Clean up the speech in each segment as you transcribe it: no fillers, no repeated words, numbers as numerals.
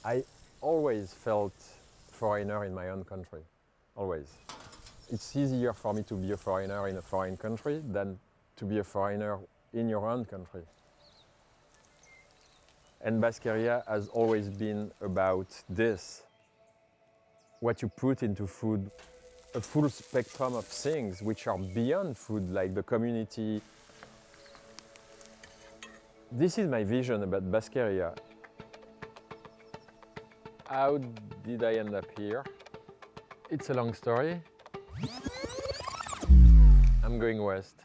I always felt foreigner in my own country, always. It's easier for me to be a foreigner in a foreign country than to be a foreigner in your own country. And Basqueria has always been about this. What you put into food, a full spectrum of things which are beyond food, like the community. This is my vision about Basqueria. How did I end up here? It's a long story. I'm going west.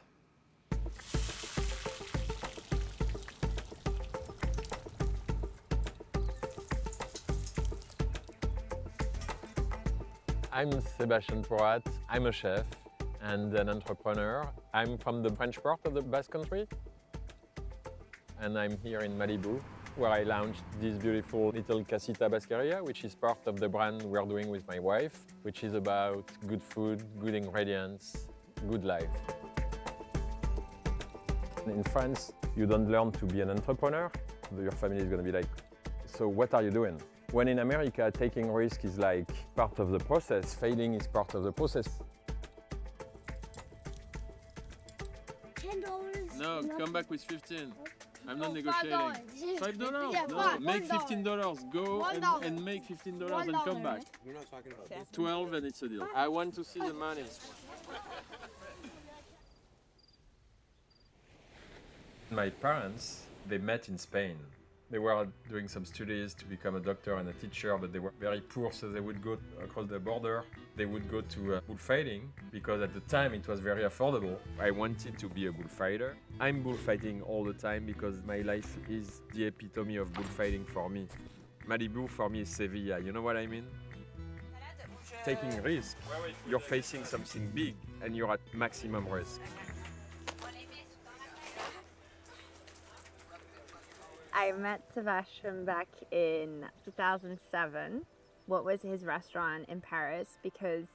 I'm Sebastien Pourrat. I'm a chef and an entrepreneur. I'm from the French part of the Basque Country, and I'm here in Malibu, where I launched this beautiful little casita Basqueria, which is part of the brand we're doing with my wife, which is about good food, good ingredients, good life. In France, you don't learn to be an entrepreneur. Your family is going to be like, so what are you doing? When in America, taking risk is like part of the process, failing is part of the process. $10. No, come back with 15. I'm not No, negotiating. $5. $5? Yeah, No, $5. make $15. Go $1. and make $15 and come back. We're not talking about this. 12 and it's a deal. I want to see the money. My parents, they met in Spain. They were doing some studies to become a doctor and a teacher, but they were very poor, so they would go across the border. They would go to bullfighting because at the time it was very affordable. I wanted to be a bullfighter. I'm bullfighting all the time because my life is the epitome of bullfighting for me. Malibu for me is Sevilla, you know what I mean? Taking risk. You're facing something big and you're at maximum risk. I met Sebastien back in 2007. What was his restaurant in Paris? Because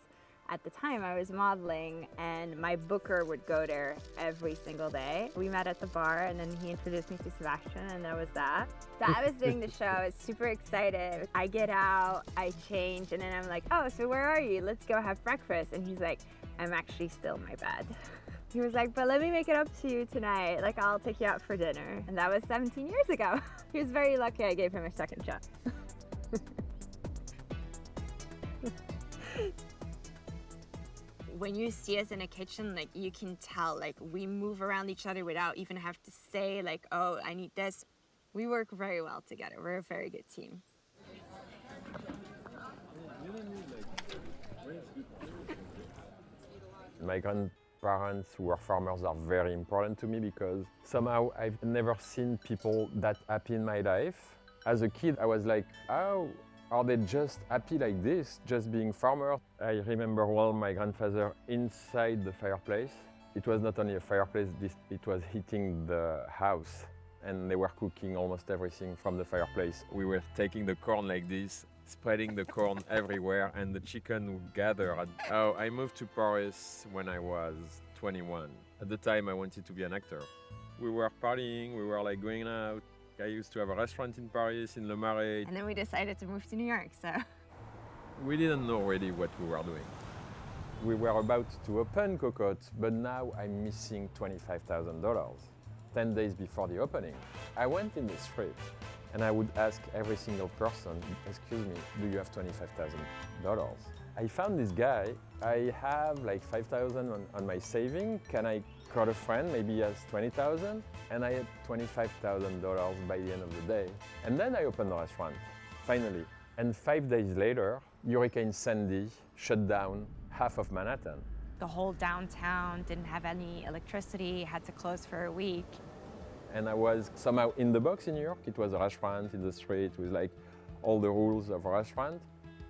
at the time I was modeling and my booker would go there every single day. We met at the bar and then he introduced me to Sebastien and that was that. So I was doing the show, I was super excited. I get out, I change, and then I'm like, oh, so where are you? Let's go have breakfast. And he's like, I'm actually still in my bed. He was like, but let me make it up to you tonight. Like, I'll take you out for dinner. And that was 17 years ago. He was very lucky I gave him a second chance. When you see us in a kitchen, like, you can tell, like, we move around each other without even have to say, like, oh, I need this. We work very well together. We're a very good team. My grandparents who were farmers are very important to me because somehow I've never seen people that happy in my life. As a kid, I was like, how are they just happy like this, just being farmers? I remember well my grandfather inside the fireplace. It was not only a fireplace, it was heating the house. And they were cooking almost everything from the fireplace. We were taking the corn like this, spreading the corn everywhere, and the chicken would gather. Oh, I moved to Paris when I was 21. At the time, I wanted to be an actor. We were partying, we were like going out. I used to have a restaurant in Paris, in Le Marais. And then we decided to move to New York, so. We didn't know really what we were doing. We were about to open Cocotte, but now I'm missing $25,000. 10 days before the opening. I went in the street and I would ask every single person, excuse me, do you have $25,000? I found this guy, I have like 5,000 on my saving, can I call a friend, maybe he has 20,000? And I had $25,000 by the end of the day. And then I opened the restaurant, finally. And 5 days later, Hurricane Sandy shut down half of Manhattan. The whole downtown didn't have any electricity, had to close for a week. And I was somehow in the box in New York. It was a restaurant in the street with like all the rules of a restaurant.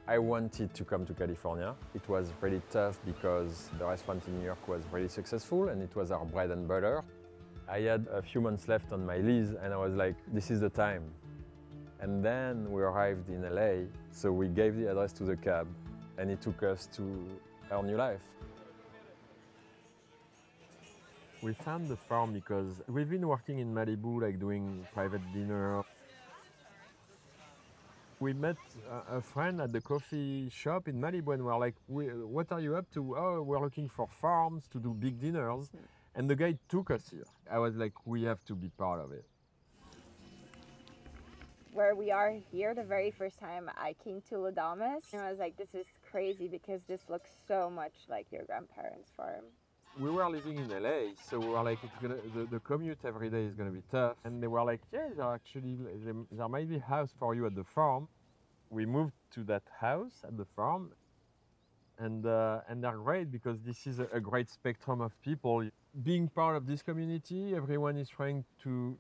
I wanted to come to California. It was really tough because the restaurant in New York was really successful and it was our bread and butter. I had a few months left on my lease and I was like, this is the time. And then we arrived in LA, so we gave the address to the cab and it took us to our new life. We found the farm because we've been working in Malibu, like doing private dinner. We met a friend at the coffee shop in Malibu and we're like, what are you up to? Oh, we're looking for farms to do big dinners. And the guy took us here. I was like, we have to be part of it. Where we are here, the very first time I came to Ladamas, and I was like, this is crazy because this looks so much like your grandparents' farm. We were living in LA, so we were like, the commute every day is gonna be tough. And they were like, yeah, there might be a house for you at the farm. We moved to that house at the farm, and they're great because this is a great spectrum of people. Being part of this community, everyone is trying to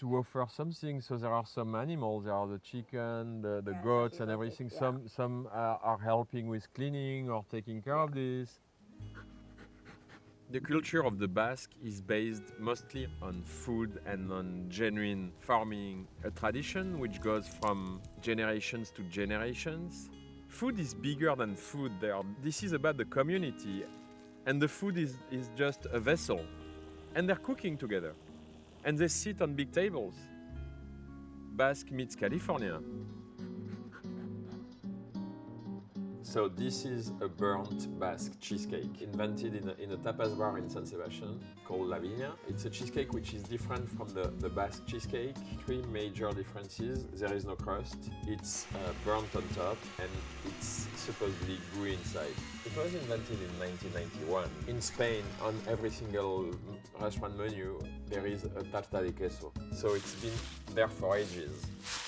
offer something. So there are some animals, there are the chicken, the goats and everything. Yeah. Some are helping with cleaning or taking care of this. The culture of the Basque is based mostly on food and on genuine farming, a tradition which goes from generations to generations. Food is bigger than food there. This is about the community, and the food is just a vessel. And they're cooking together, and they sit on big tables. Basque meets California. So this is a burnt Basque cheesecake invented in a tapas bar in San Sebastian called La Viña. It's a cheesecake which is different from the Basque cheesecake. Three major differences. There is no crust, it's burnt on top, and it's supposedly gooey inside. It was invented in 1991. In Spain, on every single restaurant menu, there is a tarta de queso. So it's been there for ages.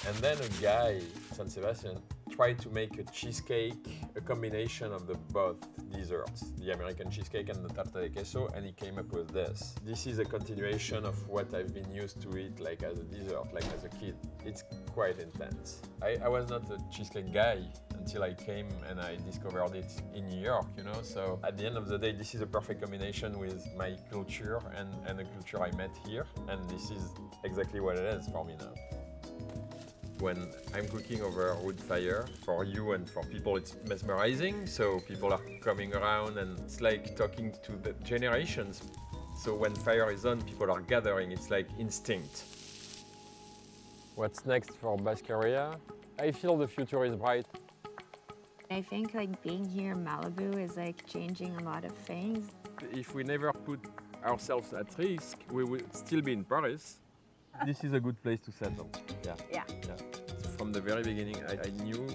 And then a guy, San Sebastian, tried to make a cheesecake, a combination of the both desserts, the American cheesecake and the tarta de queso, and he came up with this. This is a continuation of what I've been used to eat like as a dessert, like as a kid. It's quite intense. I was not a cheesecake guy until I came and I discovered it in New York, you know? So at the end of the day, this is a perfect combination with my culture and the culture I met here, and this is exactly what it is for me now. When I'm cooking over wood fire, for you and for people it's mesmerizing, so people are coming around and it's like talking to the generations. So when fire is on, people are gathering, it's like instinct. What's next for Basqueria? I feel the future is bright. I think like being here in Malibu is like changing a lot of things. If we never put ourselves at risk, we would still be in Paris. This is a good place to settle. Yeah. From the very beginning, I knew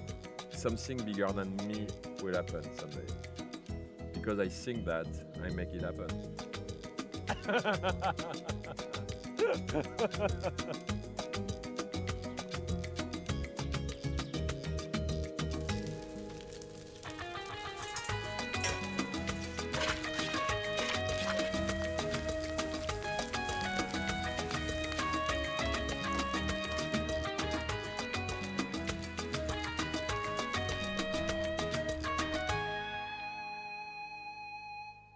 something bigger than me will happen someday. Because I think that, I make it happen.